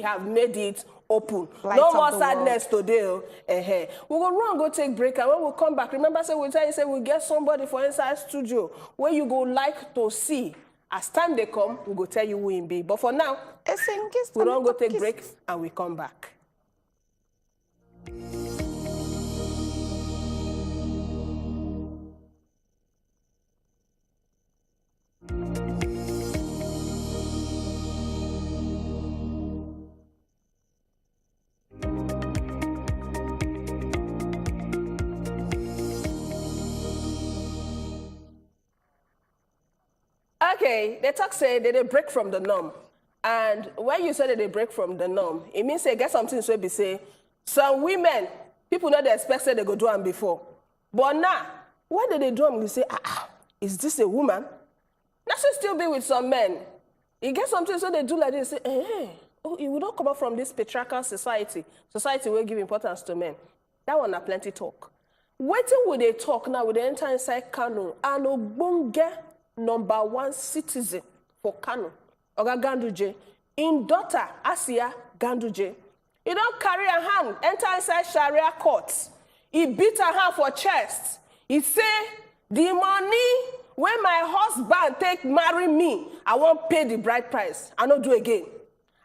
have made it open. Light No of more the sadness today. We will run, go take break, and when we come back, remember, say we tell you, say we get somebody for inside studio where you go like to see. As time they come, we go tell you who in be. But for now, we don't go take break, and we come back. Okay, they talk say they break from the norm. And when you say that they break from the norm, it means they get something so be say, some women, people know they expect say they go do them before. But now, why did they do them? You say, is this a woman? That should still be with some men. You get something so they do like this, say, oh, you will not come up from this patriarchal society. Society will give importance to men. That one are plenty talk. Waiting will they talk now with the enter inside Kano and Ogbonge #1 citizen for Kano, Oga Ganduje, in daughter Asiya Ganduje. He don't carry a hand, enter inside Shari'a Court. He beat her hand for chest. He say, the money when my husband take marry me, I won't pay the bride price. I don't do again.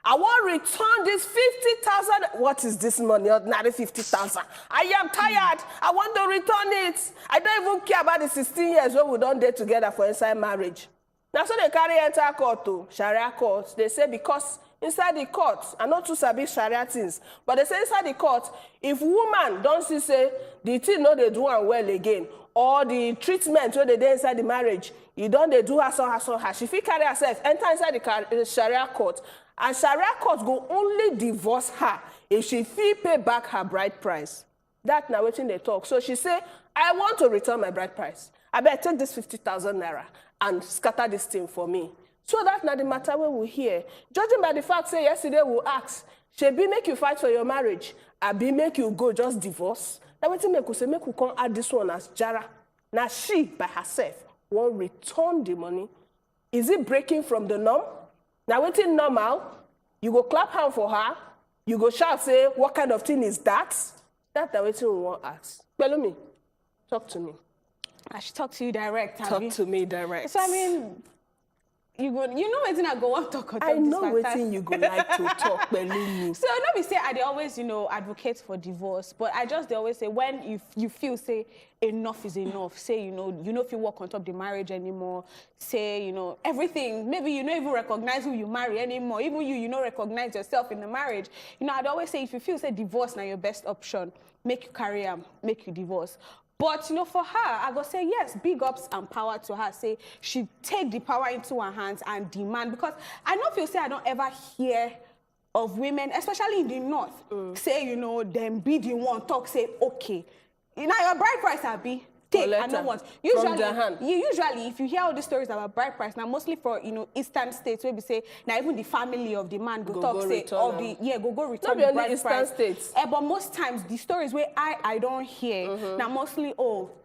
I want return this 50,000. What is this money? Ordinary 50,000. I am tired. I want to return it. I don't even care about the 16 years when we don't date together for inside marriage. Now, so they carry enter court to Sharia court. They say because inside the court, I not too sabi Sharia things, but they say inside the court, if woman don't see say the thing no they do one well again, or the treatment where they do inside the marriage, you don't they do her so her. She fit carry herself, enter inside the Sharia court. And Sharia court go only divorce her if she fee pay back her bride price. That now waiting they talk. So she say, I want to return my bride price. I better take this 50,000 naira and scatter this thing for me. So that now the matter we will hear. Judging by the fact say yesterday we ask, she be make you fight for your marriage, I be make you go just divorce. That waiting make you say make you come add this one as jara. Now she by herself won't return the money. Is it breaking from the norm? Now, waiting normal, you go clap hand for her, you go shout, say, what kind of thing is that? That's the waiting we want to ask. Belumi, talk to me. I should talk to you direct. Talk to me direct. So, I mean, you know waiting I go on talk. I know waiting you go like to talk, Belumi. So, let me say, I always, advocate for divorce, but they always say, when you feel, say, enough is enough, say, you know if you walk on top of the marriage anymore, say, everything, maybe you don't even recognize who you marry anymore, even you don't recognize yourself in the marriage. I'd always say, if you feel, say, divorce now your best option, make you carry on, make you divorce. But, for her, I go say, yes, big ups and power to her. Say, she take the power into her hands and demand. Because I don't feel, say, I don't ever hear of women, especially in the north, say, them be the one, talk, say, okay. Your bride price, I be. Take, I don't want. Usually, if you hear all these stories about bride price, now mostly for eastern states, where we say now even the family of the man go talk say all the go return the bride price. States. But most times the stories where I don't hear now mostly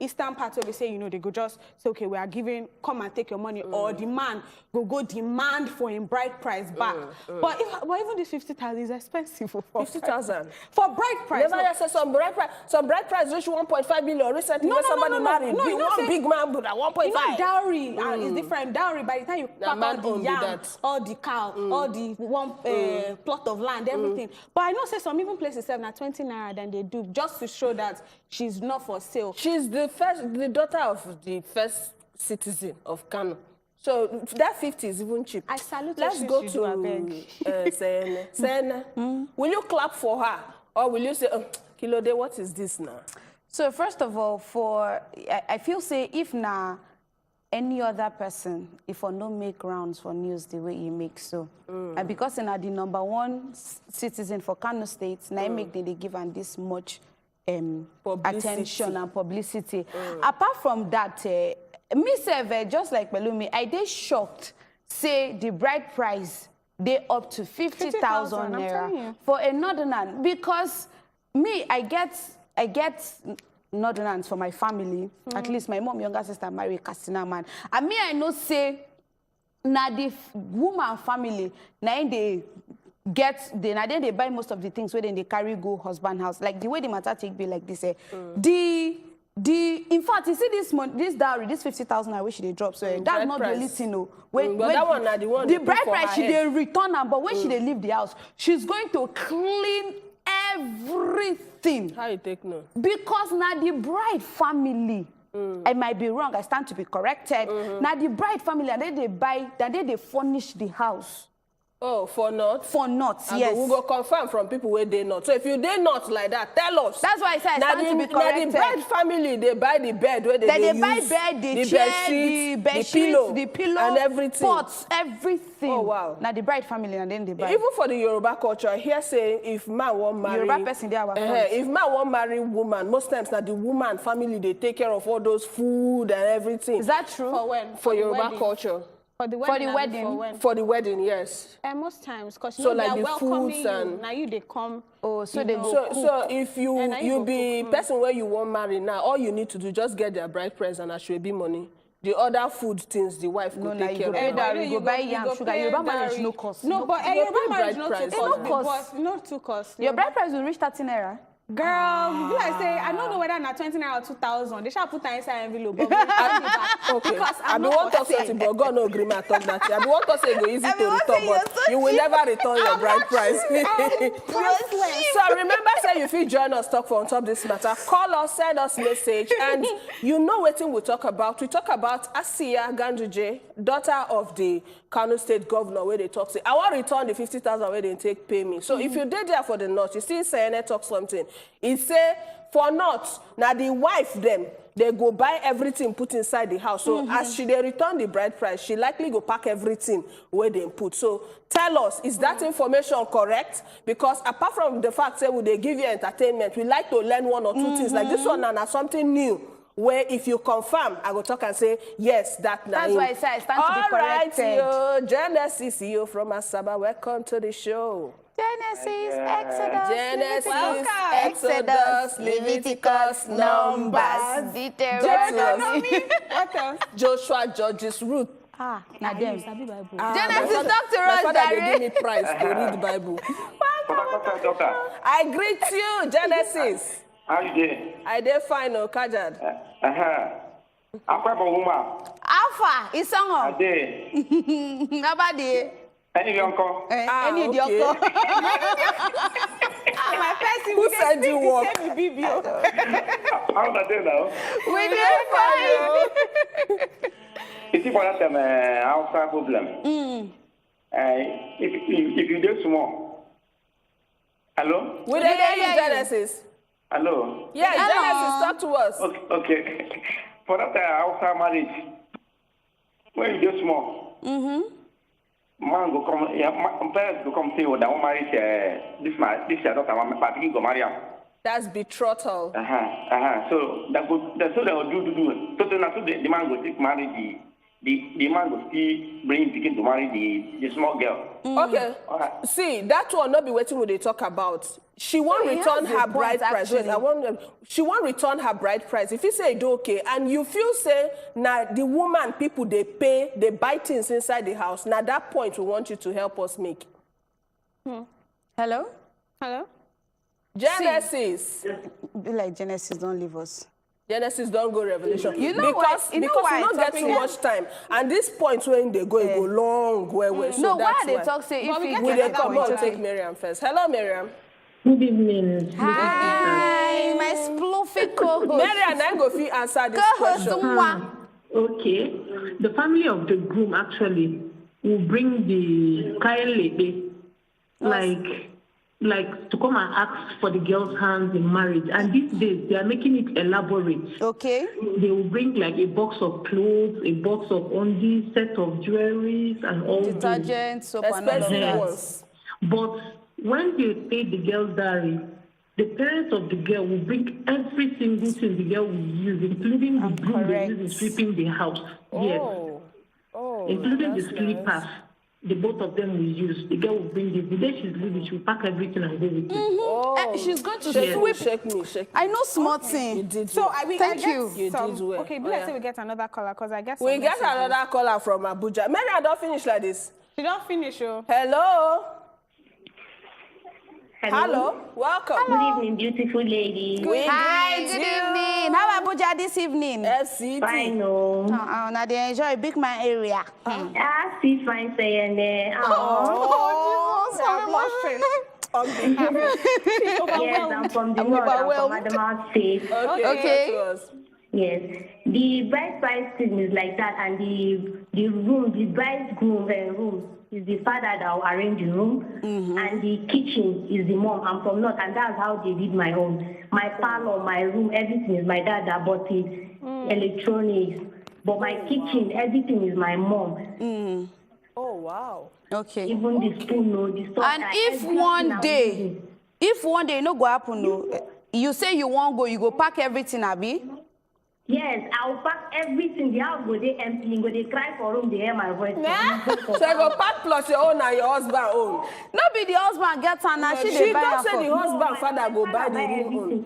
eastern parts where we say they go just say okay we are giving come and take your money or the man go demand for him bride price back. But even this 50,000 is expensive for 50,000 for bride price. Never say some bride price reach 1.5 million recently. Somebody married one big man but at 1.5. Dowry is different. Dowry by the time you pack all the yam, all the cow, all the one plot of land, everything. But I know say some even places have now 20 naira than they do just to show that she's not for sale. She's the daughter of the first citizen of Kano. So that 50 is even cheap. I salute her. Let's go to Sayene. Will you clap for her or will you say, Kilode, what is this now? So first of all, I feel say if na any other person, if for no make rounds for news the way he makes so, and because na the #1 citizen for Kano State, now make they give and this much attention and publicity. Apart from that, me say just like Belumi, I dey shocked. Say the bride price they up to 50,000 naira for a northern because me I get northerners for my family. At least my mom, younger sister, married a Katsina man. And me, I know say, na the woman family, na they they buy most of the things where then they carry go husband house. Like the way the matter take be like this. In fact, you see this dowry, this 50,000 I wish they drop. So that's not the only thing. No. That one are the one. The bride price she they return her, but when she they leave the house, she's going to clean everything. How you take no? Because now the bride family. I might be wrong. I stand to be corrected. Now the bride family, and then they furnish the house. Oh, for not? For not, yes. We go confirm from people where they not. So if you they not like that, tell us. That's why I said I stand to be corrected. The bride family, they buy the bed where they use. Buy bed, the chair, the pillow, and everything. Pots, everything. Oh, wow. Now the bride family, and then they buy. Even for the Yoruba culture, I hear say if man won't marry... Yoruba person, they are if man won't marry woman, most times now the woman family, they take care of all those food and everything. Is that true? For when? For Yoruba culture. For the wedding? For the wedding, yes. And most times, because so like they're the foods you. and... Now you, they come... Oh, so they go So if you be person where you won't marry now, all you need to do, just get their bride price and ashwebi money. The other food things, the wife could take care of. You go buy yam, sugar. Yoruba marriage no cost. No, but Yoruba marriage no too cost. Your bride price will reach 13 naira. Girl, you like say, I don't know whether na 20 naira or 2,000. They shall put that inside envelope. But okay. Because I be want to say, but God no agree talk that. I be want to say go easy to return, but you will never return your bride price. So remember, say you feel join us talk for on top this matter. Call us, send us message, and you know what thing we talk about. We talk about Asiya Ganduje, daughter of the Kano State Governor, where they talk say, I want to return the 50,000 where they take pay me. So if you did there for the north, you see CNN talk something. It say for north, now the wife them, they go buy everything put inside the house. So as they return the bride price, she likely go pack everything where they put. So tell us, is that information correct? Because apart from the fact that they give you entertainment, we like to learn one or two things. Like this one and something new. Where if you confirm, I go talk and say, yes, that's why I say I stand to be corrected. All right, yo, Genesis, yo from Asaba, welcome to the show. Genesis, Exodus, Leviticus, Numbers, Deuteronomy. What else? Joshua, Judges, Ruth. Now them. Genesis, talk to us, Father, they give me prize to read the Bible. I greet you, Genesis. How you doing? I did fine, no, Kajad. Alpha, it's on. Nobody. Any uncle? Any okay. uncle. My person who said you walk? How's that day now? We did fine. You see what I'm outside problem. If you do small. Hello? We didn't hear you, Genesis. Hello? Yeah, Genesis, talk to us. Okay. For that outside marriage, when you do small, man go come, parents go come say, oh, that one marriage, this your daughter, but he go marry him. That's betrothal. So they will do. So the man go take marry the man will still bring begin to marry the small girl. Okay. See, that one not be waiting what they talk about. She won't return her bride price. Wait, she won't return her bride price. If you say do okay, and you feel say now the woman people they pay, they buy things inside the house. Now that point we want you to help us make. Hello? Genesis. Be like Genesis, don't leave us. Genesis don't go Revelation. You know because we don't get too much time. And this point when they go, it go long way. So no, that's why they talk say if we they come on, take Miriam first. Hello, Miriam. Good evening. Hi, my sploofy co-host. Miriam, I'm going to answer this question. Okay. The family of the groom actually will bring the kind lady, like to come and ask for the girl's hands in marriage. And these days, they are making it elaborate. Okay. They will bring like a box of clothes, a box of undies, set of jewelry, and all detergent, soap, and all of that. But when they pay the girl's dowry, the parents of the girl will bring every single thing the girl will use, including the broom they use in sweeping the house. Including the slippers. Nice. The both of them will use. The girl will bring the day she's leaving, she'll pack everything and go with it. She's going to sweep. Shake me. I know smart thing. You did so well. Thank you. You did well. Okay, let's say we get another caller because I guess we get another caller from Abuja. Mary, I don't finish like this. She don't finish, Hello. Hello. Welcome. Good evening, beautiful lady. Hi, good evening. How about Abuja this evening? FCT. Fine, no. Now they enjoy big man area. See, fine, saying there. On behalf Yes, I'm from the north. I'm from Adamawa State. Okay. Yes. The bride price thing is like that, and the room, the bridegroom room is the father that will arrange the room, and the kitchen is the mom. I'm from north, and that's how they did my own. My parlor, my room, everything is my dad that bought it. Electronics, but my kitchen, everything is my mom. Oh wow. Okay. Even the spoon, no, the stuff. And if one day no go happen, no, you say you won't go, you go pack everything, Abi? Yes, I'll pack everything. The house go they empty, go they cry for room, they hear my voice. So you go pack plus your own and your husband own. No be the husband get her now, She don't say the husband father go buy the room own.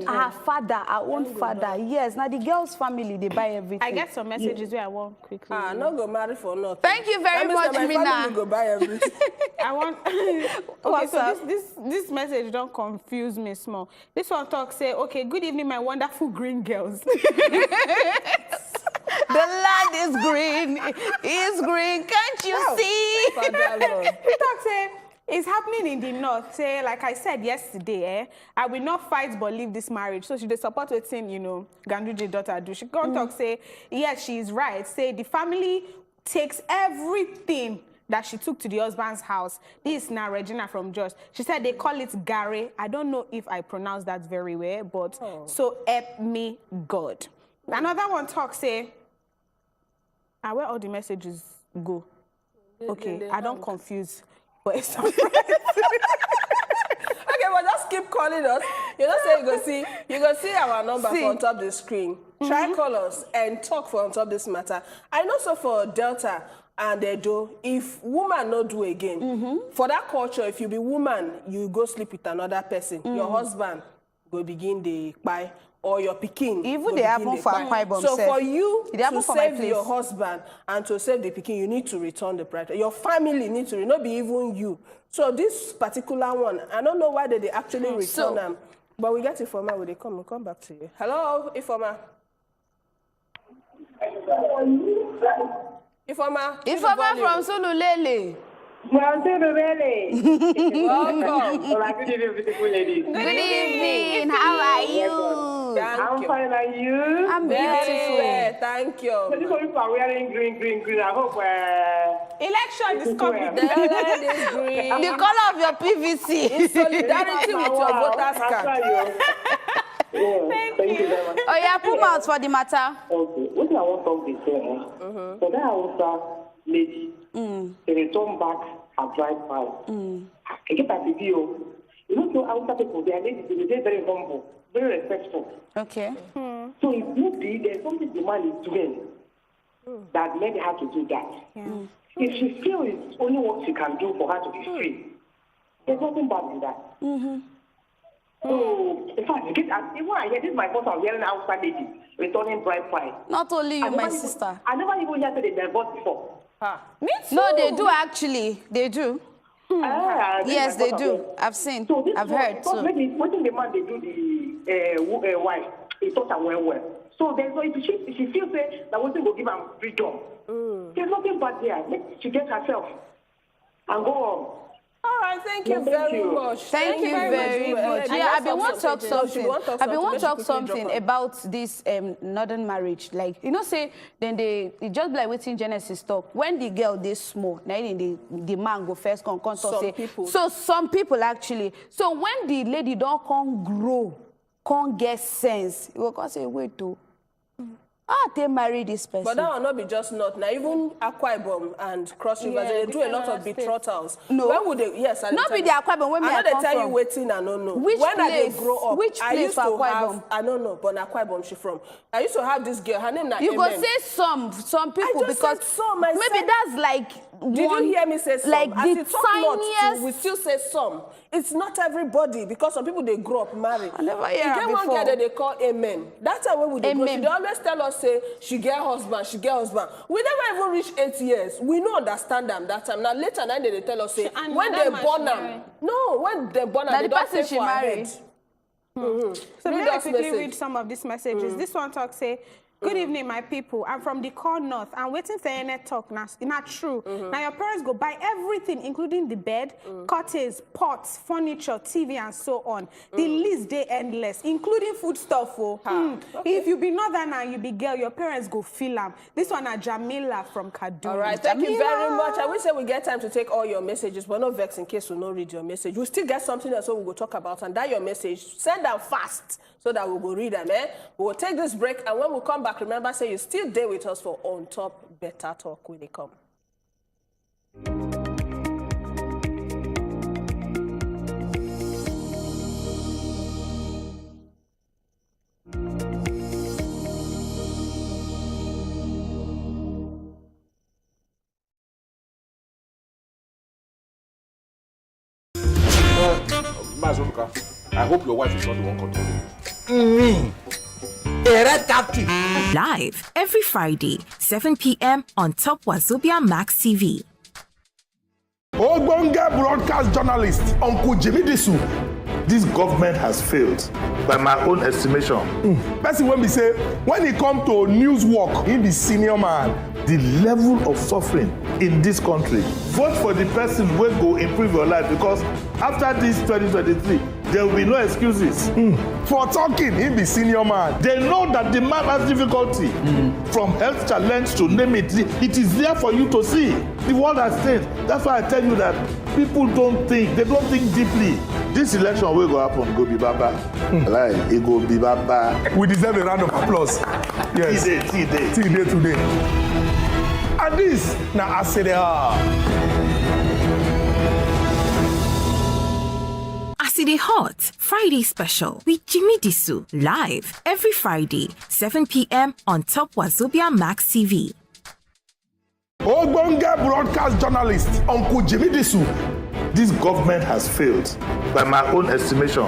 Her father, her own father, yes. Now the girl's family, they buy everything. I get some messages where I want quickly. No go marry for nothing. Thank you very much, my Mina. family go buy everything. I want. Okay, so this message don't confuse me small. This one talk say, okay, good evening, my wonderful green girls. The land is green. It's green. Can't you see? He talk say it's happening in the north. Say, like I said yesterday, I will not fight but leave this marriage. So she dey support wetin, Ganduje daughter do. She come talk say, yes, she is right. Say the family takes everything that she took to the husband's house. This is now Regina from Jos. She said they call it gare. I don't know if I pronounce that very well, but so help me God. Another one talk say, where all the messages go? Okay, I don't confuse. But it's okay, but just keep calling us. You know, say you go see our number on top of the screen. Try call us and talk for on top of this matter. I know so for Delta and Edo, if woman no do again, for that culture, if you be woman, you go sleep with another person. Your husband go begin the buy. Or your pikin. Even they happen for Akwa Ibom. So for you to save your husband and to save the pikin, you need to return the bride. Your family needs to, not be even you. So this particular one, I don't know why they actually return them. But we get Ifoma when they come. We'll come back to you. Hello, Ifoma. Ifoma from Sululele. Welcome. Good evening, beautiful ladies. Good evening. How are you? I'm fine, and you? I'm beautiful. Yeah, thank you. So these people are wearing green. I hope election is coming. This green. The color of your PVC. In solidarity with your voters card. Thank you very much. Oh yeah, put mouth for the matter. Okay, what I want to talk is so that Hausa lady, they return back her bride price. I get that video. You know, so Hausa people, they are ladies, they're very humble, very respectful. Okay. So it would be there's something the man is doing that made her to do that. If she feels it's only what she can do for her to be free, there's nothing bad in that. So, in fact, even I hear this is my first time hearing outside lady returning bride price. Not only you, my sister. I never even heard they divorced before. Me too. No, they do actually. They do. Yes, they do. I've seen. So I've heard. So maybe when the man they do the wife, he thought her well. So there's no if she feels that one will give her freedom. There's nothing bad there. Let she get herself and go on. All right, thank you very much. Thank you very much. Yeah, I've been want to talk something. I've been want to talk something about this northern marriage. Like, you know, say, then they just like waiting Genesis talk. When the girl they small, then the man go first come say. People. So some people actually. So when the lady don't come grow, can't get sense, you will say, wait to. They marry this person. But that will not be just not. Now, even Akwa Ibom and Cross Rivers, they do a lot of betrothals. No. When would they? Yes, Not be the Akwa Ibom. When I know they tell you from. waiting, I don't know. Which when place? They grow up? Which I place used for to Akwa have, Ibom? I don't know, but Akwa Ibom she from. I used to have this girl. Her name is You go say some people I just because said some. I maybe said, that's like did one, you hear me say some? like As the you talk not tiniest. to, we still say some. It's not everybody because some people they grow up married. I never hear You get one before. girl that they call Amen. That's how we would go. Amen. She always tell us us say she get husband, she get husband. We never even reach 8 years. We no understand them that time. Now later now they tell us say when they born them. No, when they born them, they don't pay for her head. So let me quickly read some of these messages. This one talks say, good evening, my people. I'm from the core north. I'm waiting for any talk now. It's not true. Now your parents go buy everything, including the bed, curtains, pots, furniture, TV, and so on. The list they endless, including food stuff. If you be northern and you be girl, your parents go feel them. This one are Jamila from Kaduna. All right, thank you very much. I wish that we get time to take all your messages, but no vex in case we don't read your message. We'll still get something else we'll go talk about, and that your message, send them fast so that we'll go read them. We'll take this break, and when we come back, remember, say you still there with us for On Top Better Talk when they come. Wazobia, I hope your wife is not the one controlling Me. A red captain. Live every Friday, 7 p.m. on Top wazobiamax TV. Ogbonge broadcast journalist, Uncle Jimmy Disu. This government has failed, by my own estimation. Person when we say, when it comes to news work, he be senior man. The level of suffering in this country. Vote for the person who will go improve your life, because after this 2023, there will be no excuses. For talking, he be senior man. They know that the man has difficulty. From health challenge to name it, it is there for you to see. The world has changed. That's why I tell you that people don't think, they don't think deeply. This election will go happen, go be baba. Like, it go be baba. We deserve a round of applause. Yes. T-Day today. And this, now Asiya. Asiya Hot Friday special with Jimmy Disu, live every Friday, 7 p.m. on Top wazobiamax TV. Ogbonge broadcast journalist, Uncle Jimmy Disu. This government has failed, by my own estimation.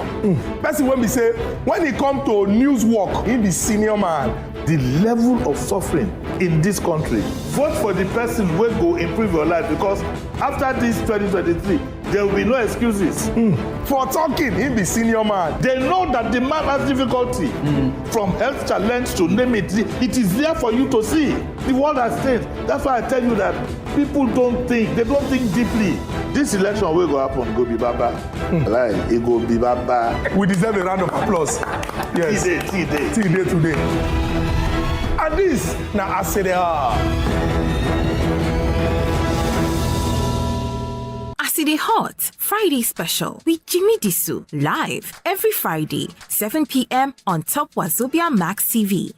Person when we say, when it comes to news work, he be senior man. The level of suffering in this country. Vote for the person who will go improve your life, because after this 2023, there will be no excuses. For talking, he be senior man. They know that the man has difficulty. From health challenge to name it, it is there for you to see. The world has changed. That's why I tell you that people don't think, they don't think deeply. This election will go happen, go be baba. Like, it go be baba. We deserve a round of applause. Yes. T-Day today. And this, now Asiya. Asiya Hot Friday special with Jimmy Disu, live every Friday, 7 p.m. on Top wazobiamax TV.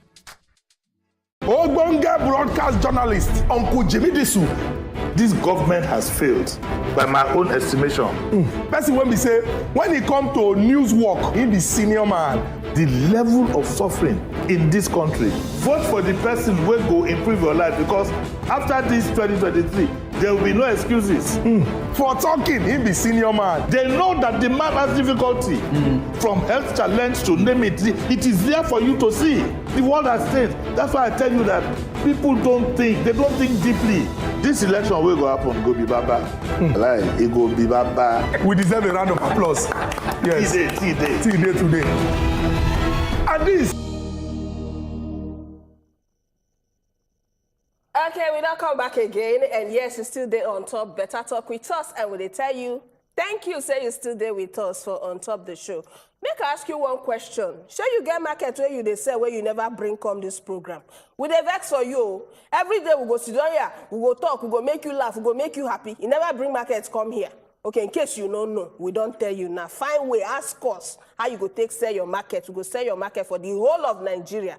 Ogbonge broadcast journalist, Uncle Jimmy Disu. This government has failed, by my own estimation. Person when we say, when it comes to news work, he be senior man. The level of suffering in this country. Vote for the person who will go improve your life, because after this 2023, there will be no excuses. For talking, he be senior man. They know that the man has difficulty. From health challenge to name it, it is there for you to see. The world has changed. That's why I tell you that people don't think, they don't think deeply. This election will go happen, go be baba. Like, it go be baba. We deserve a round of applause. Yes. T-Day today. And this. Okay, we now come back again, and yes, it's still there on Top Better Talk with us, and we tell you, thank you, say you're still there with us for On Top the show. Make I ask you one question. Sure you get market where you they sell where you never bring come this program. We dey vex for you. Every day we go sit down here, we go talk, we go make you laugh, we go make you happy. You never bring markets come here. Okay, in case you don't know, we don't tell you now. Find way, ask us how you go take sell your market. We go sell your market for the whole of Nigeria.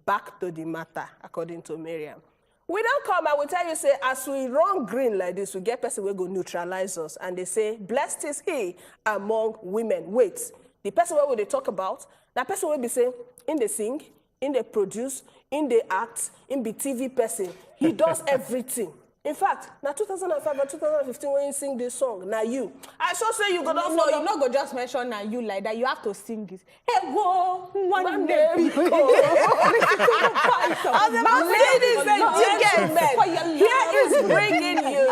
Back to the matter, according to Miriam. We don't come and we tell you, say, as we run green like this, we get person who go neutralize us. And they say, blessed is he among women. Wait, the person where they talk about, that person will be saying, in the sing, in the produce, in the act, in the TV person. He does everything. In fact, now 2005 and 2015 when you sing this song, now you. I so say you go down No, you not go just mention now you like that. You have to sing it. Hey, whoa, one day. Ladies and gentlemen, here is bringing you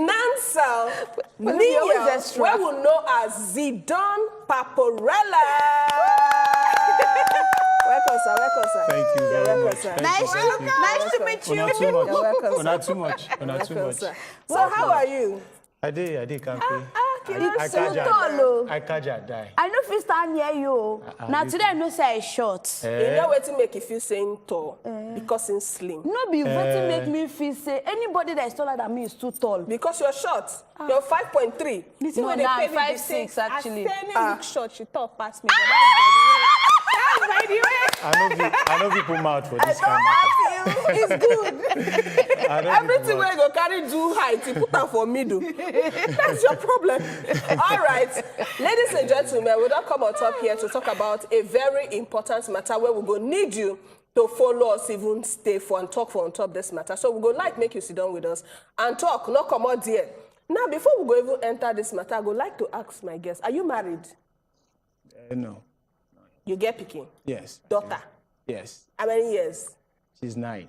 Counsel, where we know as Zidane Paparella. Welcome, sir. Welcome, sir. Thank you very much. Nice to meet you. Not too much. Not too much. So how are you? I did, can't I know if you stand near you. Now today I know say it's short. You know what to make you feel saying tall because it's slim. No be what to make me feel say anybody that is taller than me is too tall. Because you're short. You're 5.3. No, now I'm 5'6" actually. Look short, you talk past me. By the way. I know people mouth for this kind of It's good. Everything where you go carry do height, you put that for middle. That's your problem. All right. Ladies and gentlemen, we don't come on top here to talk about a very important matter where we're going to need you to follow us, even stay for and talk for on top this matter. So we're going to make you sit down with us and talk, not come out there. Now, before we go even enter this matter, I would like to ask my guest, are you married? No. You get picking? Yes. Daughter? Yes. How many years? She's 9.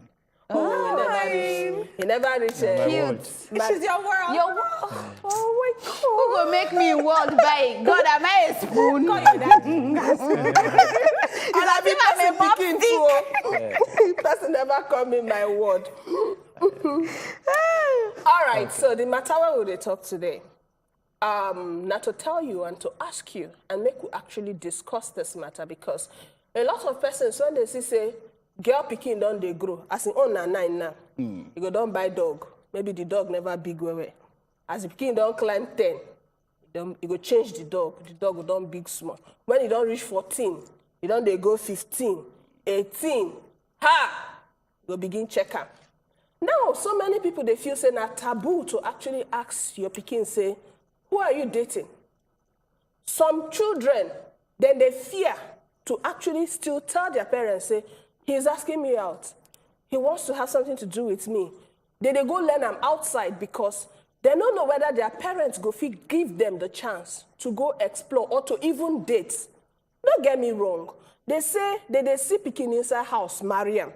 Oh, you never reach cute. She's your world. Your world. Oh my God. Who will make me world by God? Am I a spoon? And I be person too. Person never come in my word. All right, so the matter where we talk today, now to tell you and to ask you and make we actually discuss this matter, because a lot of persons when they say girl picking don't they grow as in 9 now, you go don't buy dog, maybe the dog never big way. As the picking don't climb 10, you go change the dog will don't big small. When you don't reach 14, you don't they go 15, 18, you go begin check up. Now, so many people, they feel say na taboo to actually ask your pikin, say, who are you dating? Some children, then they fear to actually still tell their parents, say, he's asking me out. He wants to have something to do with me. Then they go learn them outside because they don't know whether their parents go give them the chance to go explore or to even date. Don't get me wrong. They say that they see pikin inside house, marry him.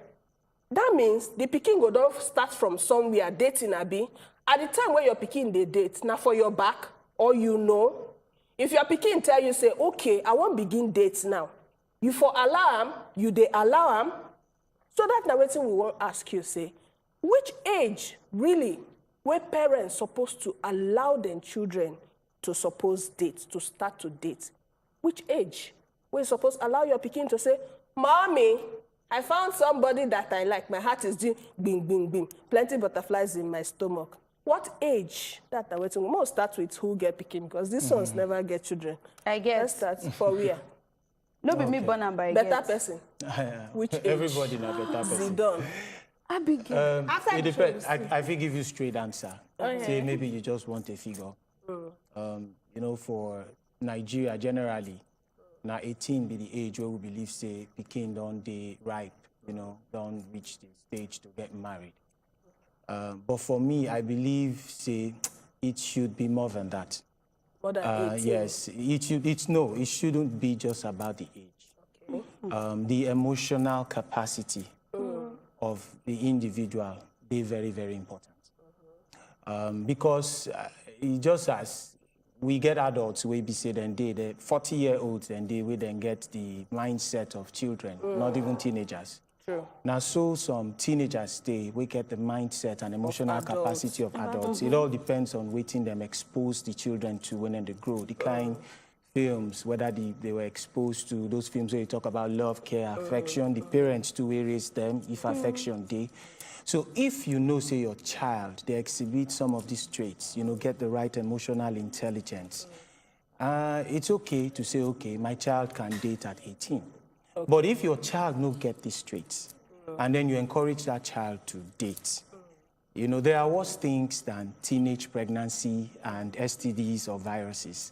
That means the pikin go don't start from somewhere dating abi. At the time when your pikin they date, now for your back, or you know, if your pikin tell you say, okay, I won't begin dates now. You for alarm, you they allow him. So that now waiting we won't ask you say, which age really were parents supposed to allow their children to suppose date, to start to date? Which age were you supposed to allow your pikin to say, Mommy, I found somebody that I like. My heart is doing bing, bing, bing. Plenty butterflies in my stomach. What age that I'm waiting? We must start with who get picking because these ones never get children. I guess. Let's start for where? No, be me born and by better person. Which age? Everybody know better person. Zidane. It depends. I will give you straight answer. Say maybe you just want a figure. You know, for Nigeria generally, now 18 be the age where we believe say pikin don't they ripe, you know, don't reach the stage to get married. But for me, I believe say it should be more than that. More than 18? Yes, it shouldn't be just about the age. Okay. The emotional capacity of the individual be very, very important. Because just as we get adults, we be say then the 40-year-olds and they will then get the mindset of children, not even teenagers. True. Now, so some teenagers we get the mindset and emotional capacity of adults. It all depends on waiting them expose the children to when they grow. The kind films, whether they were exposed to those films where you talk about love, care, affection, the parents to raise them, if affection they. So if you know, say, your child, they exhibit some of these traits, you know, get the right emotional intelligence, it's okay to say, okay, my child can date at 18. Okay. But if your child no get these traits, and then you encourage that child to date, you know, there are worse things than teenage pregnancy and STDs or viruses.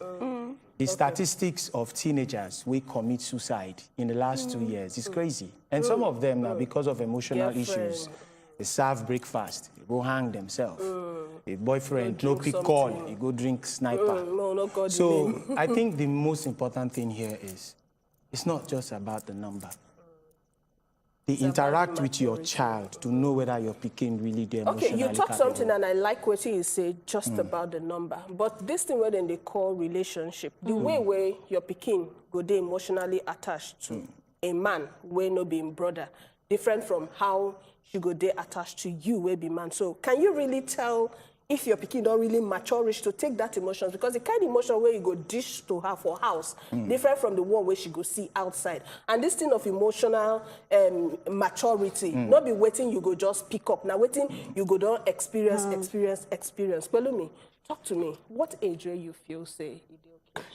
The statistics of teenagers who commit suicide in the last 2 years is crazy. And some of them now, because of emotional issues, they serve breakfast, go hang themselves. A boyfriend, no quick call, you go drink sniper. No, God. So I think the most important thing here is, it's not just about the number. They interact with your child to know whether your pikin really there emotionally. Okay, you talk something and I like what you say just about the number. But this thing where then they call relationship, the way where your pikin go dey emotionally attached to a man where no being brother, different from how she go dey attached to you where be man. So can you really tell if your pikin don't really mature reach to take that emotion? Because the kind of emotion where you go dish to her for house, different from the one where she go see outside. And this thing of emotional maturity, not be waiting you go just pick up. Now waiting you go don't experience. Well, me, talk to me. What age where you feel say?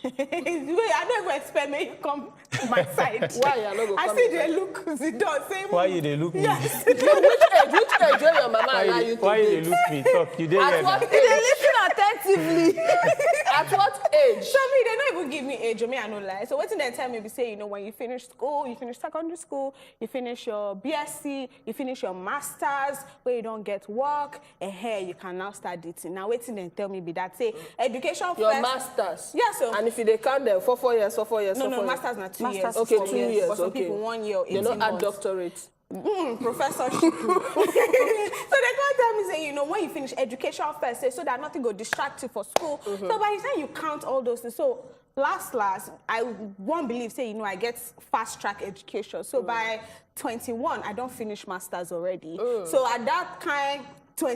Wait, I don't even expect me to come to my side. Why you not go I come see inside? they look, they don't say. Why you they look me? Yes. Which age where your mama allow you to Why you date? they look me? Talk, you there. At what They age? listen attentively. At what age? So me, they don't even give me age, or me, I no lie. So what did they tell me? Be say, you know, when you finish school, you finish secondary school, you finish your BSc, you finish your masters, where you don't get work, and here you can now start dating. Now wait till they tell me be that say education Your first. masters. Yes, sir. And if they count them for 4 years, 4 years, No, 4 years. masters not 2 years. Masters Okay, 4 2 years. years. For some Okay. people 1 year, 18 You know, add months. doctorate. Professorship. So they can't tell me, say, you know, when you finish education first, say, so that nothing go distract you for school. So by the time you count all those things, so last, I won't believe, say, you know, I get fast track education. So by 21, I don't finish masters already. So at that kind,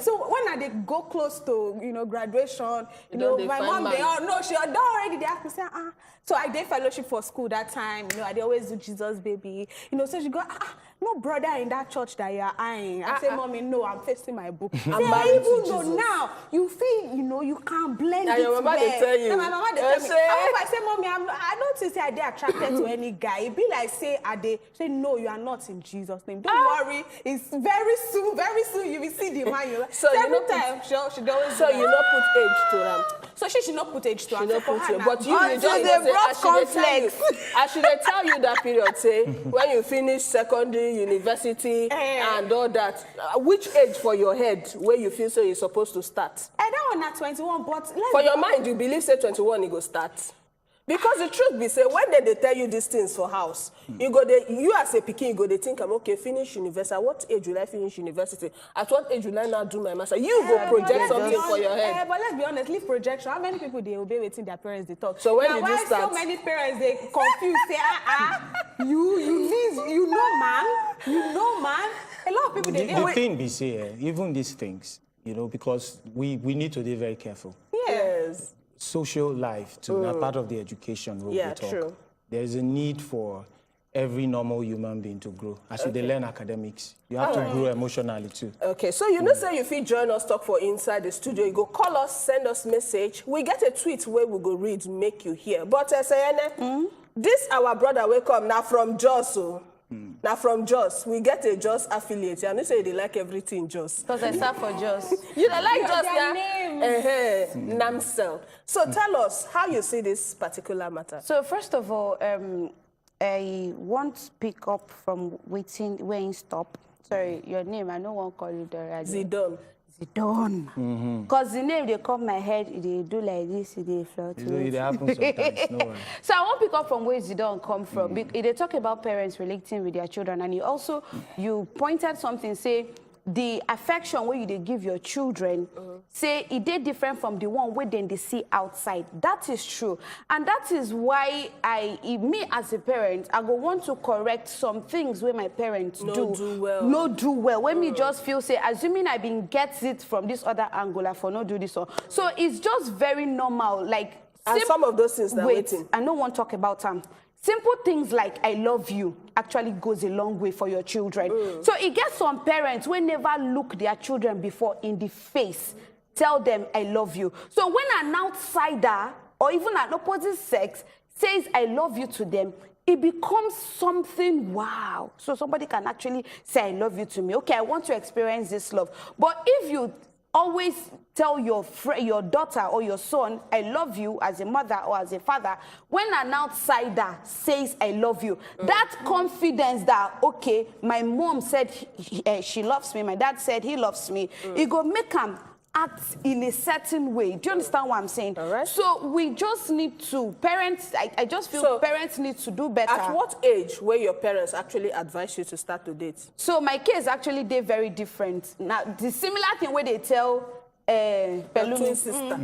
so when I did go close to, you know, graduation, you know, my mom, they all know, she had already, they asked me, say, So I did fellowship for school that time, you know, I did always do Jesus baby. You know, so she go, no brother in that church that you're eyeing. I say, Mommy, no, I'm facing my book. I'm married to even though Jesus. now, you feel, you know, you can't blend And it your mama, they well. tell you. And my mama, they tell me. Say- I say, Mommy, I don't think say I did attracted to any guy. It be like, say, say, no, you are not in Jesus' name. Don't worry. It's very soon, you will see the man. You like. So you every know, time, she always so you not put age to them. So she should not put age to her. She not For put her you, now. but you Until just they say, brought I should tell you that period, say, when you finish secondary, university, and all that. Which age for your head where you feel so you're supposed to start? I don't want that 21, but For your mind, you believe say 21 you go start. Because the truth be say, when they tell you these things for house, you as a pikin, you go they think I'm okay, finish university. At what age will I finish university? At what age will I now do my master? You go project something for your head. But let's be honest, leave projection. How many people they obey waiting their parents they talk? So when now, did why you start? so many parents they confused? Say, you know man. A lot of people they The thing be say, even these things, you know, because we need to be very careful. Yes. Social life to be part of the education role Yeah, we talk. true. There is a need for every normal human being to grow. As they learn academics, you have to grow emotionally too. Okay, so you know, say if you join us talk for inside the studio, you go call us, send us message. We get a tweet where we go read, make you hear. But Sayane, this our brother will come now from Jos. Now from Jos, we get a Jos affiliate. I know say they like everything Jos. Because I start for Jos. You don't like Jos, their yeah? Namsel. So tell us how you see this particular matter. So first of all, I want to pick up from waiting where you stop. Sorry, your name, I don't want to call you Dora. Zidane. Zidane. Because the name, they come my head, they do like this, they float. It happens sometimes, no worry. So I want to pick up from where Zidane come from. They talk about parents relating with their children, and you pointed something, say, the affection where they give your children, say it is different from the one where then they see outside. That is true. And that is why me as a parent, I go want to correct some things where my parents do well. When me just feel, say, assuming I been gets it from this other angle, for not do this one. So it's just very normal. Like, and some of those things that waiting. I don't want to talk about them. Simple things like I love you actually goes a long way for your children. So it gets some parents who never look their children before in the face, tell them I love you. So when an outsider or even an opposite sex says I love you to them, it becomes something wow. So somebody can actually say I love you to me. Okay, I want to experience this love. But if you always tell your daughter or your son, I love you as a mother or as a father, when an outsider says, I love you, that confidence that, okay, my mom said she loves me, my dad said he loves me, it go make him act in a certain way. Do you understand what I'm saying? All right. So we just need to, parents, I just feel parents need to do better. At what age were your parents actually advise you to start to date? So my case actually, they're very different. Now, the similar thing where they tell twin sister.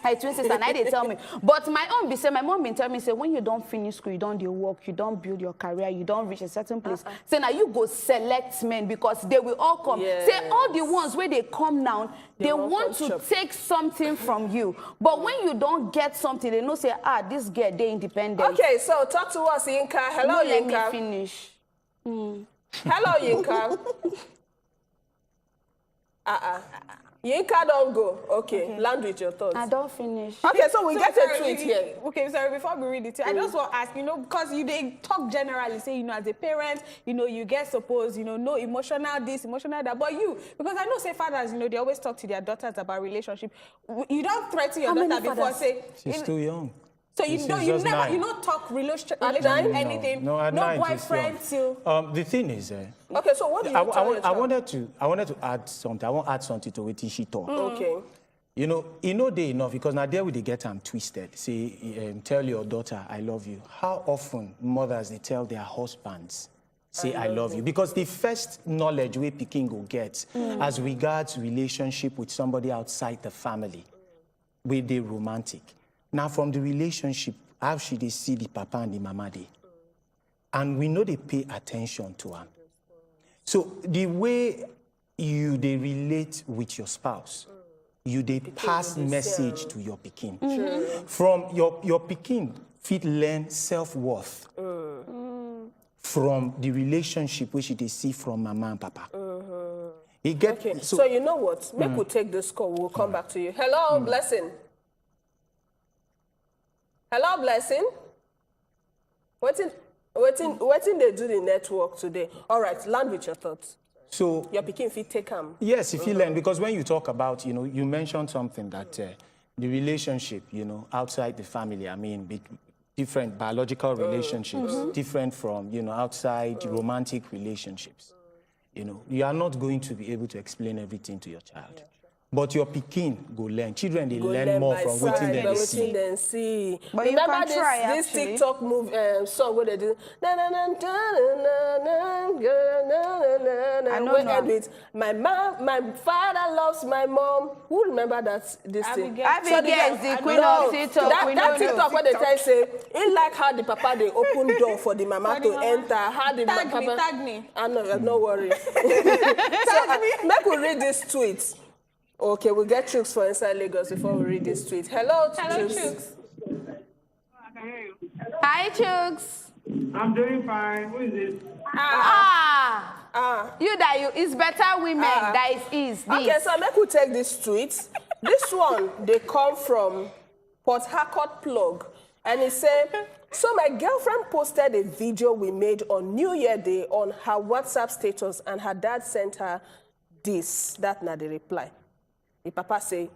My twin sister, and I they tell me. But my own be say, my mom been tell me, say, when you don't finish school, you don't do work, you don't build your career, you don't reach a certain place. Say, now you go select men because they will all come. Yes. Say, all the ones where they come now, they want to take something from you. But when you don't get something, they know say, this girl, they independent. Okay, so talk to us, Yinka. Hello, no, Yinka. let me finish. Hello, Yinka. Yinka don't go. Okay, land with your thoughts. I don't finish. Okay, so we get a tweet here. Okay, sorry, before we read it, I just want to ask, because they talk generally, say, as a parent, you get supposed, no emotional this, emotional that, but you, because I know, say, fathers, they always talk to their daughters about relationship. You don't threaten your daughter before, say... She's too young. So you don't talk relationship anything, no boyfriend till... The thing is... okay, so what do you I wanted to add something. I want to add something to what she talked. Okay. They enough, because now there we they get them twisted. Say, tell your daughter, I love you. How often mothers, they tell their husbands, say, I love you? Because the first knowledge we Peking go get as regards relationship with somebody outside the family, where they romantic. Now, from the relationship, how should they see the papa and the mama dey? And we know they pay attention to them. So the way they relate with your spouse, they pass message to your pikin. From your pikin, fit learn self-worth from the relationship which they see from mama and papa. So you know what? Maybe we'll take this call. We'll come back to you. Hello, Blessing. Hello, Blessing. What they do the network today? All right, land with your thoughts. So your pikin fit take them. Yes, if you learn, because when you talk about, you mentioned something that the relationship, outside the family, I mean, different biological relationships, different from, outside romantic relationships. You are not going to be able to explain everything to your child. But your pikin go learn. Children, they learn more from what they see. But remember you can try, this TikTok song where they do my father loves my mom. Who remember this thing? Abigail is the queen of TikTok. That TikTok where they try to say, it like how the papa they open door for the mama to enter. How the papa tag me. No worries. So make we read this tweet. Okay, we'll get Chooks for Inside Lagos before we read this tweet. Hello, Chooks. Hi, Chooks. I'm doing fine. Who is this? It's better women that is this. Okay, so make we take this tweet. This one, they come from Port Harcourt Plug. And it said, so my girlfriend posted a video we made on New Year Day on her WhatsApp status, and her dad sent her this. That's not the reply. The papa say,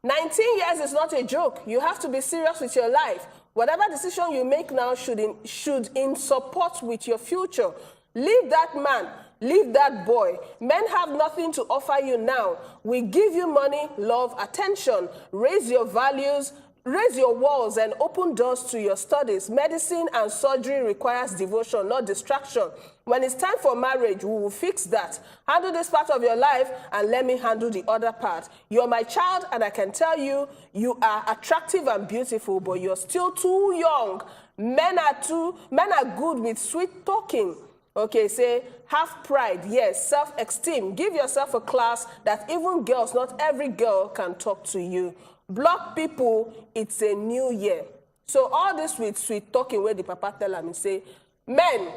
19 years is not a joke. You have to be serious with your life. Whatever decision you make now should in support with your future. Leave that man. Leave that boy. Men have nothing to offer you now. We give you money, love, attention. Raise your values. Raise your walls and open doors to your studies. Medicine and surgery requires devotion, not distraction. When it's time for marriage, we will fix that. Handle this part of your life and let me handle the other part. You're my child, and I can tell you, you are attractive and beautiful, but you're still too young. Men are good with sweet talking. Okay, say, have pride, yes, self-esteem. Give yourself a class that even girls, not every girl can talk to you. Block people, it's a new year. So all this with sweet talking where the papa tell them, say, men,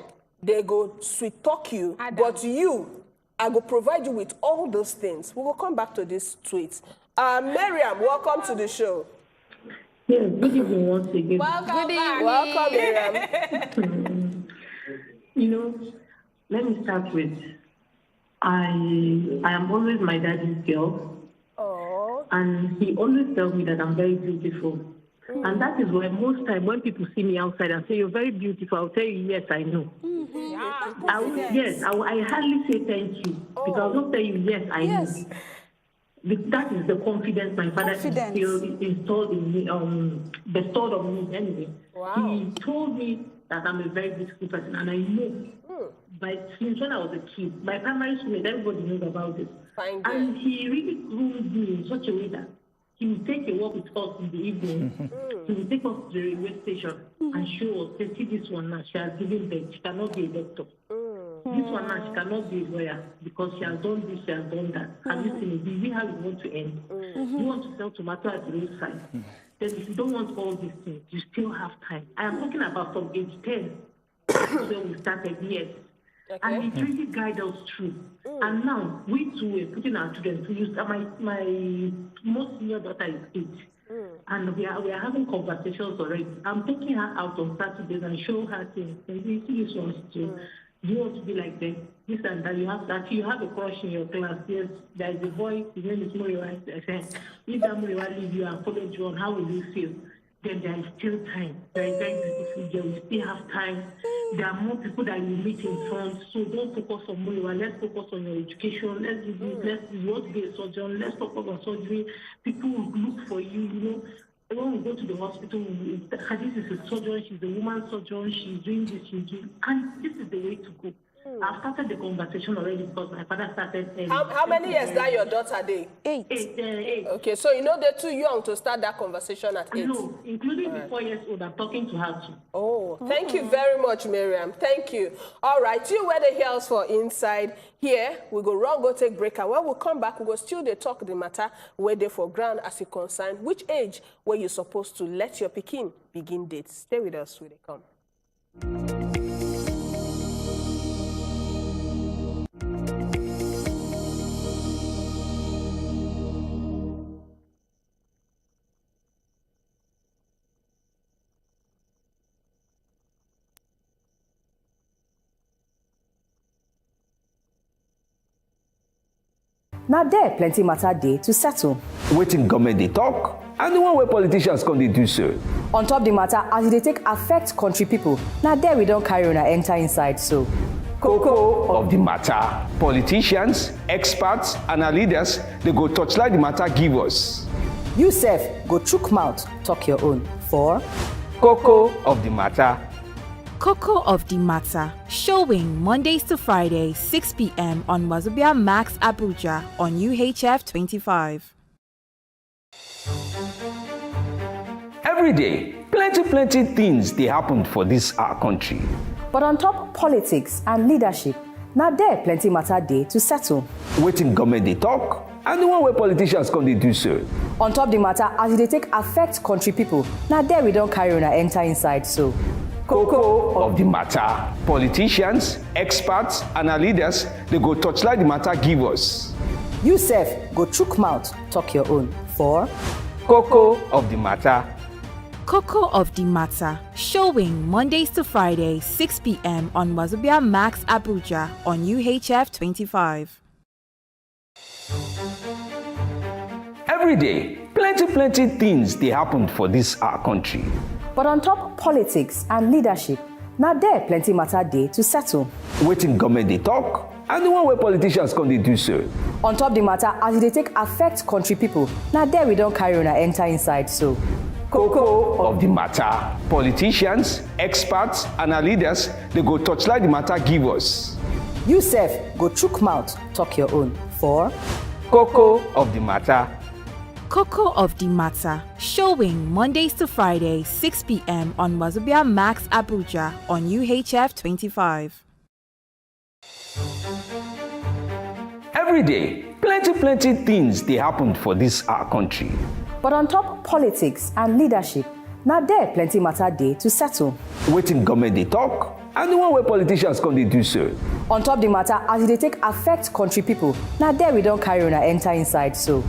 they go sweet talk you, but you, I go provide you with all those things. We will come back to this tweet. Miriam, welcome to the show. Yes, good evening once again. Welcome, Miriam. Let me start with, I am always my daddy's girl. Oh. And he always tells me that I'm very beautiful. And that is why most time when people see me outside and say, you're very beautiful, I'll tell you, yes, I know. I hardly say thank you. Because I'll just tell you, yes, I know. That is the confidence my father installed in me, bestowed on me anyway. Wow. He told me that I'm a very beautiful person, and I know. But since when I was a kid, my primary school, everybody knows about it. And he really groomed me in such a way that he would take a walk with us in the evening. He would take us to the railway station and show us, see this one now, she has given birth, she cannot be a doctor. This one now, she cannot be a lawyer because she has done this, she has done that. Have you seen it? This is how you want to end. You want to sell tomato at the roadside. Then if you don't want all these things, you still have time. I am talking about from age 10. That's when we started, yes. Okay. And it really guided us through. And now, we too are putting our children to use. My most senior daughter is 8. And we are having conversations already. I'm taking her out on Saturdays and show her things. Maybe you see this one too. You want to be like them, this and that. You have a crush in your class. Yes, there is a boy, his name is Moriwa. I said, if that Moriwa leave you and follow you on, how will you feel? Then there is still time. There is very beautiful girl. You still have time. There are more people that you meet in front. So don't focus on Moriwa. Let's focus on your education. Let's do this. You want to be a surgeon. Let's focus on surgery. People will look for you, you know. When we go to the hospital, this is a surgeon, she's a woman surgeon, she's doing this, she's doing, and this is the way to go. I've started the conversation already because my father started. How many years that your daughter did? 8. 8. Okay, so you know they're too young to start that conversation at 8. No, including the 4 years old. I'm talking to her too. Oh, thank you very much, Miriam. Thank you. All right, you where the heels for inside. Here we go run, go take break, and when we come back, we go still they talk the matter where they for ground as it concern which age were you supposed to let your pikin begin dates. Stay with us when they come. Now there plenty matter day to settle. Waiting government they talk, and the one where politicians come they do so. On top the matter as they take affect country people. Now there we don't carry on a enter inside so. Cocoa of the matter. Politicians, experts, and our leaders, they go touchlight the matter give us. You sef go chook mouth, talk your own. For Cocoa of the matter. Cocoa of the Matter, showing Mondays to Fridays, 6 p.m. on wazobiamax Abuja on UHF 25. Every day, plenty things they happen for this our country. But on top politics and leadership, now there plenty matter day to settle. Waiting government they talk, and the one where politicians come they do so. On top the matter as they take affect country people, now there we don't carry on a enter inside so. Cocoa of the matter. Politicians, experts, and our leaders, they go touchlight the matter give us. You sef go chook mouth, talk your own. For Cocoa of the matter. Cocoa of the Matter, showing Mondays to Fridays, 6 p.m. on wazobiamax Abuja on UHF 25. Every day, plenty things they happen for this our country. But on top politics and leadership, now there plenty matter day to settle. Waiting government they talk, and the one where politicians come they do so. On top the matter as they take affect country people, now there we don't carry on a enter inside so. Cocoa of the matter. Politicians, experts, and our leaders, they go touchlight the matter give us. You sef go chook mouth, talk your own. For Cocoa of the matter. Cocoa of the Matter, showing Mondays to Fridays, 6 p.m. on wazobiamax Abuja on UHF 25. Every day, plenty things they happen for this our country. But on top politics and leadership, now there plenty matter day to settle. Waiting government they talk, and the one where politicians come they do so. On top the matter as they take affect country people, now there we don't carry on a enter inside so.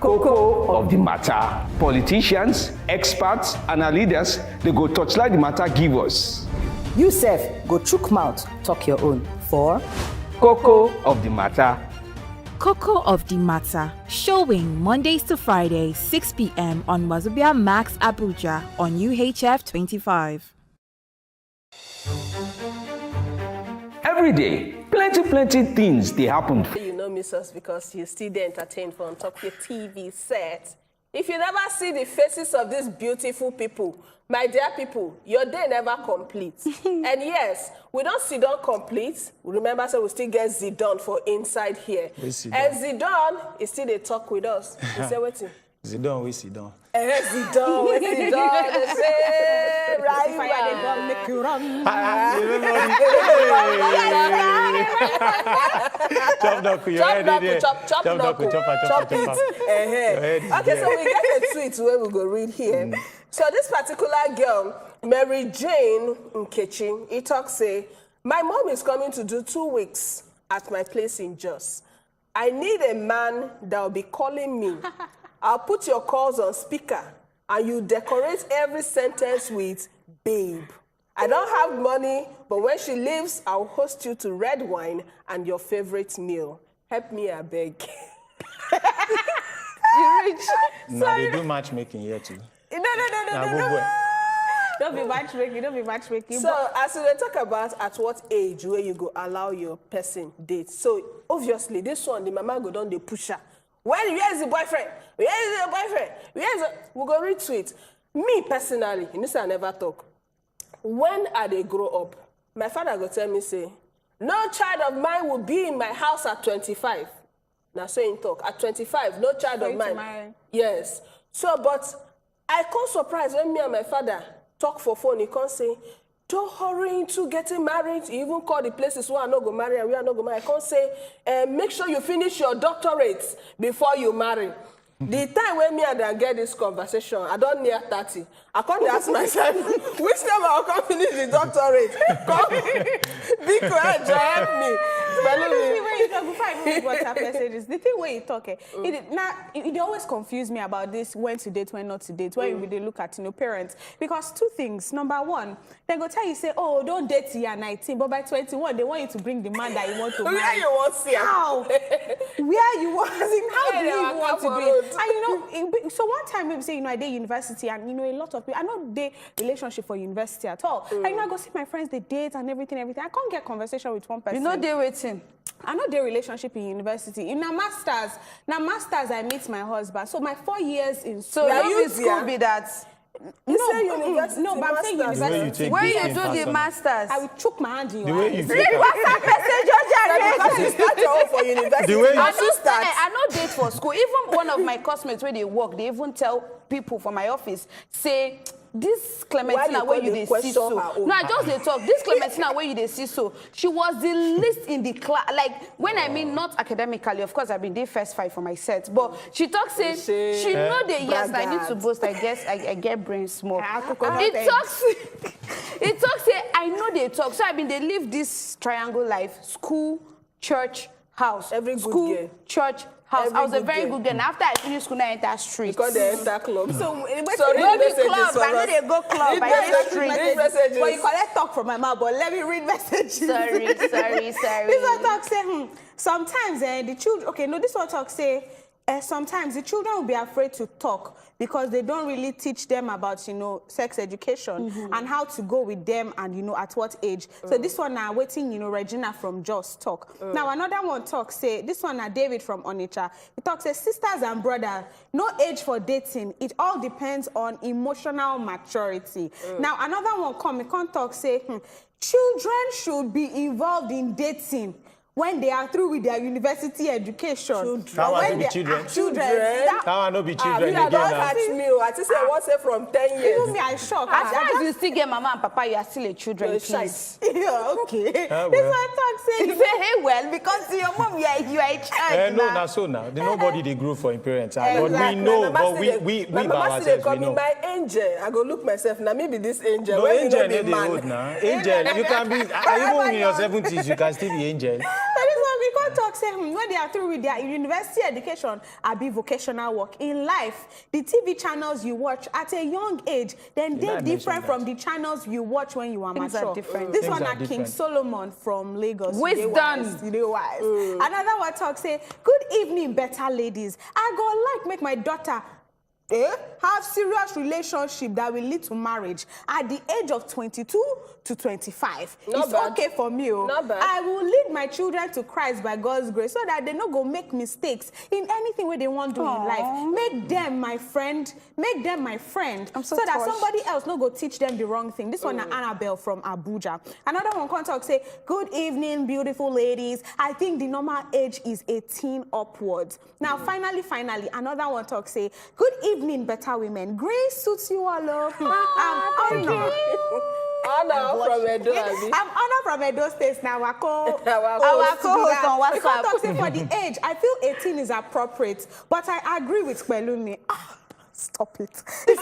Cocoa of the matter. Politicians, experts, and our leaders, they go touchlight the matter give us. You sef go chook mouth, talk your own. For Cocoa of the matter. Cocoa of the Matter, showing Mondays to Fridays, 6 p.m. on Wazobia Max Abuja on UHF 25. Every day, plenty things they happen. You know, miss us because you still there entertained for on top of your TV set. If you never see the faces of these beautiful people, my dear people, your day never completes. And yes, we don't sit down complete. Remember, so we still get Zidane for inside here. And Zidane is still they talk with us. You say what? Zidane, we Zidane. Zidane, we Zidane. They say, right, make you run. Chop knuckle, you're ready. Chop knuckle, chop it. Okay, so we get a tweet where we go read here. So this particular girl, Mary Jane Nkechi, he talks, say, my mom is coming to do 2 weeks at my place in Jos. I need a man that will be calling me. I'll put your calls on speaker and you decorate every sentence with babe. I don't have money, but when she leaves, I'll host you to red wine and your favorite meal. Help me, I beg. You rich. No, they do matchmaking here too. No. Don't be matchmaking. So, as we talk about at what age where you go allow your person date. So, obviously, this one, the mama go down the pusher. Where is the boyfriend? Where is the boyfriend? We go read tweet. Me, personally, you know, say I never talk. When I they grow up, my father go tell me, say, no child of mine will be in my house at 25. Now, so in talk, at 25, no child of mine. Yes. So, but I can't surprise when me and my father talk for phone, he can't say, don't hurry into getting married. He even call the places where I not go marry and we are not go marry. I can't say, make sure you finish your doctorate before you marry. The time when me and I get this conversation, I don't near 30. I can't ask myself, which time I'll come finish the doctorate? Come, be quiet, help me. Before I read WhatsApp messages, the thing where you talk, it always confuse me about this, when to date, when not to date, when they look at parents. Because 2 things. Number 1, they go tell you, say, oh, don't date till you're 19, but by 21, they want you to bring the man that you want to marry. Where you want to see how? Where you want? How do you even want to do it? And so one time, maybe say, I did university, and a lot of people, I know they relationship for university at all. And I go see my friends, they date and everything. I can't get conversation with one person. You know they waiting. I know their relationship in university. In a masters, I meet my husband. So my 4 years in school. So you school be that. No, but I'm saying university. Where you do the masters? I will choke my hand in your eyes. Read WhatsApp message, because you start your own for university. I know date for school. Even one of my classmates where they work, they even tell people from my office, say, this Clementina where you they see so. No, I just they talk. This Clementina where you they see so. She was the least in the class. Like when I mean not academically, of course I've been there first 5 for my set. But she talks say she know the yes. I need to boast. I guess I get brain small. It talks say I know they talk. So I mean they live this triangle life: school, church, house. Every school, good girl. church. House. I was a very good girl. After I finished school, I entered street. Because they enter club. So go to club. I know they go club. I enter street. But you collect talk from my mouth. But let me read messages. Sorry. This one talk say, sometimes the children. Okay, no, this one talk say. Sometimes the children will be afraid to talk because they don't really teach them about, sex education and how to go with them and, at what age. So this one now waiting, Regina from Jos talk. Now another one talk say, this one now David from Onitsha. He talks say, sisters and brothers, no age for dating. It all depends on emotional maturity. Now another one come talk say, children should be involved in dating when they are through with their university education. How are they children? How are not be children again? I just say what's it from 10 years. Even me, I shocked. As far as you still get mama and papa, you are still a children, please. Yeah, okay. This one talk say, you say, hey, well, because your mom, you are a child. No, that's so now. Nobody they grew for in parents. But we know, but we by ourselves, we know. My angel, I go look myself, now maybe this angel. No, angel, they old now. Angel, you can be, even in your 70s, you can still be angel. That is why we got want to talk, say, when they are through with their university education, I be vocational work. In life, the TV channels you watch at a young age, then they're different from the channels you watch when you are mature. This one are King Solomon from Lagos. Wisdom. Another one talk, say, good evening, better ladies. I go like make my daughter have serious relationship that will lead to marriage at the age of 22 to 25. It's okay for me. I will lead my children to Christ by God's grace so that they don't go make mistakes in anything where they want to do in life. Make them my friend. Make them my friend. So that somebody else no go teach them the wrong thing. This one is Annabelle from Abuja. Another one can talk, say, good evening, beautiful ladies. I think the normal age is 18 upwards. Now, finally, another one talk, say, good evening, better women. Grace suits you all up. I'm Honor from Edo. I'm Honor from Edo State now. Our co-host on WhatsApp. For the age, I feel 18 is appropriate, but I agree with Pelumi. Stop it. Age.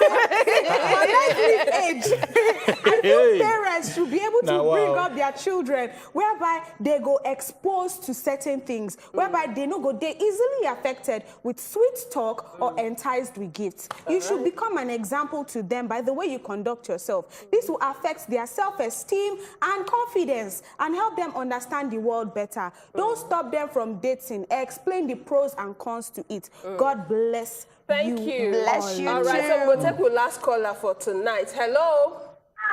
I think parents should be able to bring up their children whereby they go exposed to certain things, whereby they no go they easily affected with sweet talk or enticed with gifts. You should become an example to them by the way you conduct yourself. This will affect their self-esteem and confidence and help them understand the world better. Don't stop them from dating. Explain the pros and cons to it. God bless. Thank you. Bless you. All right, so we'll take the last caller for tonight. Hello.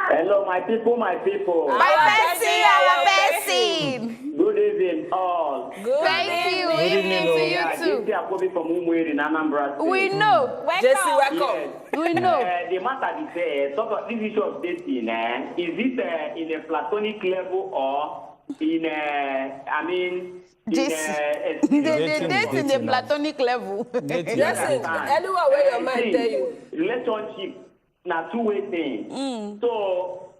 Hello, my people, my people. My person. Good evening, all. Thank you. Good evening to you too. This is Akobi from Umweri in Anambra State. We know. Jesse, welcome. Yes. We know. The matter is, talk about this issue of dating. Is it in a platonic level or in They date in the platonic level. Listen, anywhere where your mind tell you. Relationship na two-way thing. So,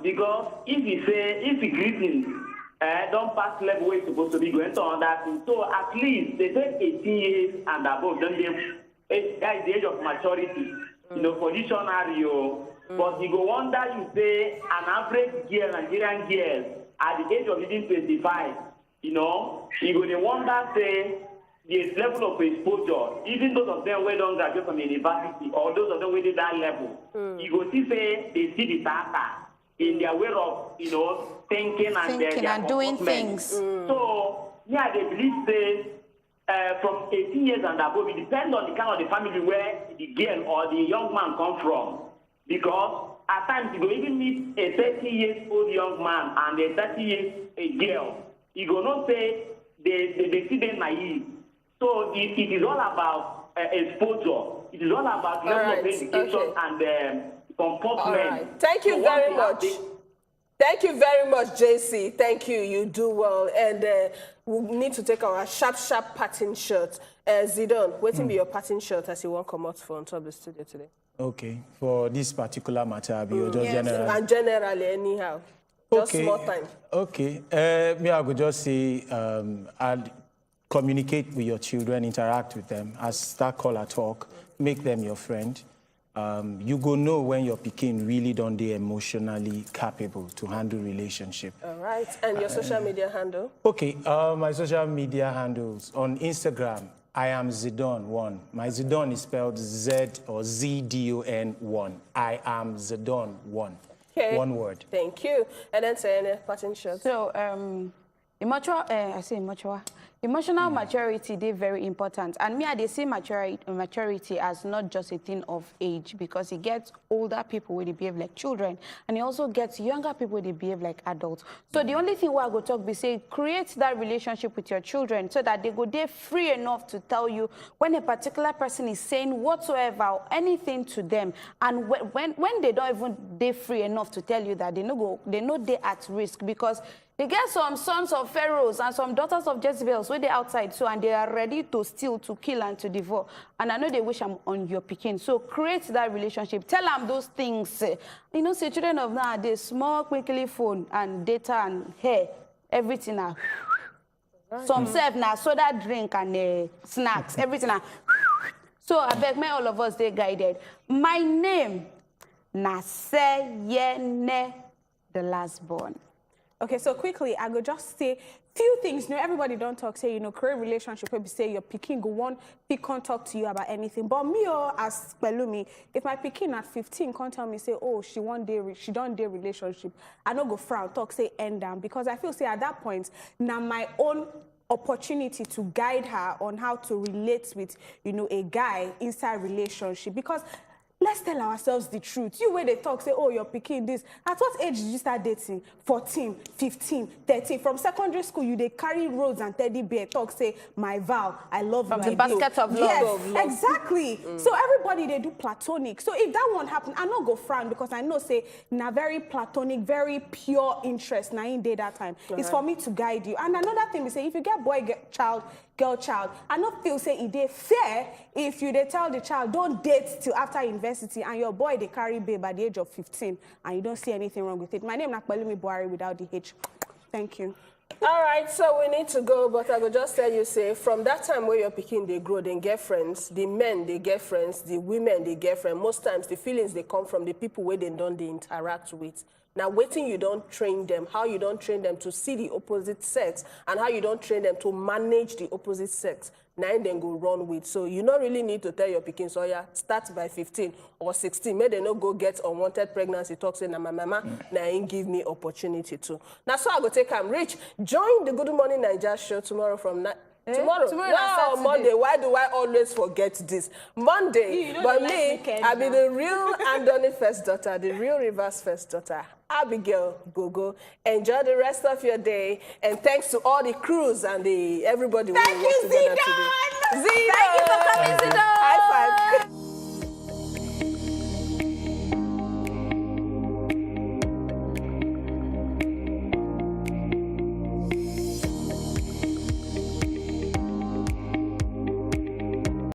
because if you greeting don't pass level where it's supposed to be going to on that thing. So at least they say 18 years and above, don't they? That is the age of maturity. You know, for this scenario. But you go wonder, you say an average girl, Nigerian girl, at the age of even 25. You know, you go to wonder, say, the level of exposure, even those of them who don't graduate from university, or those of them who did that level, you go see, say, they see the data in their way of, you know, thinking and doing things. So, yeah, they believe, say, from 18 years and above, it depends on the kind of the family where the girl or the young man come from. Because at times, you go even meet a 30-year-old young man and a 30-year-old girl. You go not say they see them naive. So it is all about exposure. It is all about level of education and comportment. Thank you very much. Thank you very much, JC. Thank you. You do well. And we need to take our sharp pattern shot. Zidane, waiting be your pattern shot as you want to come out for on top of the studio today. Okay. For this particular matter, I'll be just general. And generally, anyhow. Just small time. Okay. Me, I would just say, I'll communicate with your children, interact with them, as that caller talk, make them your friend. You go know when your pikin really don't they emotionally capable to handle relationship. All right. And your social media handle? Okay. My social media handles on Instagram. I am Zidane1. My Zidane is spelled Z or ZDON1. I am Zidane1. Okay. One word. Thank you. And then say any parting shot. So, emotional maturity, they're very important. And me, they see maturity as not just a thing of age, because it gets older people where they behave like children, and it also gets younger people where they behave like adults. So the only thing I go talk be say, create that relationship with your children so that they go there free enough to tell you when a particular person is saying whatsoever or anything to them, and when they don't even they free enough to tell you that they know they're at risk, because they get some sons of pharaohs and some daughters of Jezebels where they're outside, so, and they are ready to steal, to kill, and to devour. And I know they wish I'm on your picking. So create that relationship. Tell them those things. You know, say children of nowadays, small, quickly phone and data and hair, everything now. Some serve now soda drink and snacks, everything now. So I beg me, all of us, they guided. My name, Naseyene, the last born. Okay, so quickly, I go just say few things. You know, everybody don't talk, say, you know, career relationship, maybe say your pikin go one, he can't talk to you about anything. But me, as Pelumi, if my pikin at 15 can't tell me, say, oh, she don't date relationship, I don't go frown, talk, say, end down. Because I feel, say, at that point, now my own opportunity to guide her on how to relate with, you know, a guy inside relationship. Because let's tell ourselves the truth. You where they talk, say, oh, you're picking this. At what age did you start dating? 14, 15, 13. From secondary school, you they carry rose and teddy bear, talk, say, my vow, I love you. From the basket of love. Yes, exactly. So everybody, they do platonic. So if that one happen, I not go frown because I know, say, na very platonic, very pure interest, na in day that time. It's for me to guide you. And another thing, we say, if you get boy, child, girl child, I not feel say it dey fair if you they tell the child don't date till after university and your boy they carry babe at the age of 15 and you don't see anything wrong with it. My name is Pelumi Buhari without the H. Thank you. All right, so we need to go, but I will just tell you, say, from that time where you're picking, they grow, they get friends, the men, they get friends, the women, they get friends. Most times, the feelings, they come from the people where they don't interact with. Now, waiting, you don't train them, how you don't train them to see the opposite sex, and how you don't train them to manage the opposite sex. Now, then go run with. So you don't really need to tell your pikin, so yeah, start by 15 or 16. May they not go get unwanted pregnancy, talk, say, na my mama, now ain't give me opportunity to. Now, so I go take him, Rich, join the Good Morning Naija show tomorrow from Tomorrow no, Monday. Why do I always forget this? Monday, but me, I be the real Andoni first daughter, the real Rivers first daughter. Abigail Gogo. Enjoy the rest of your day, and thanks to all the crews and everybody who worked together today. Thank you for coming, Zidane. High five.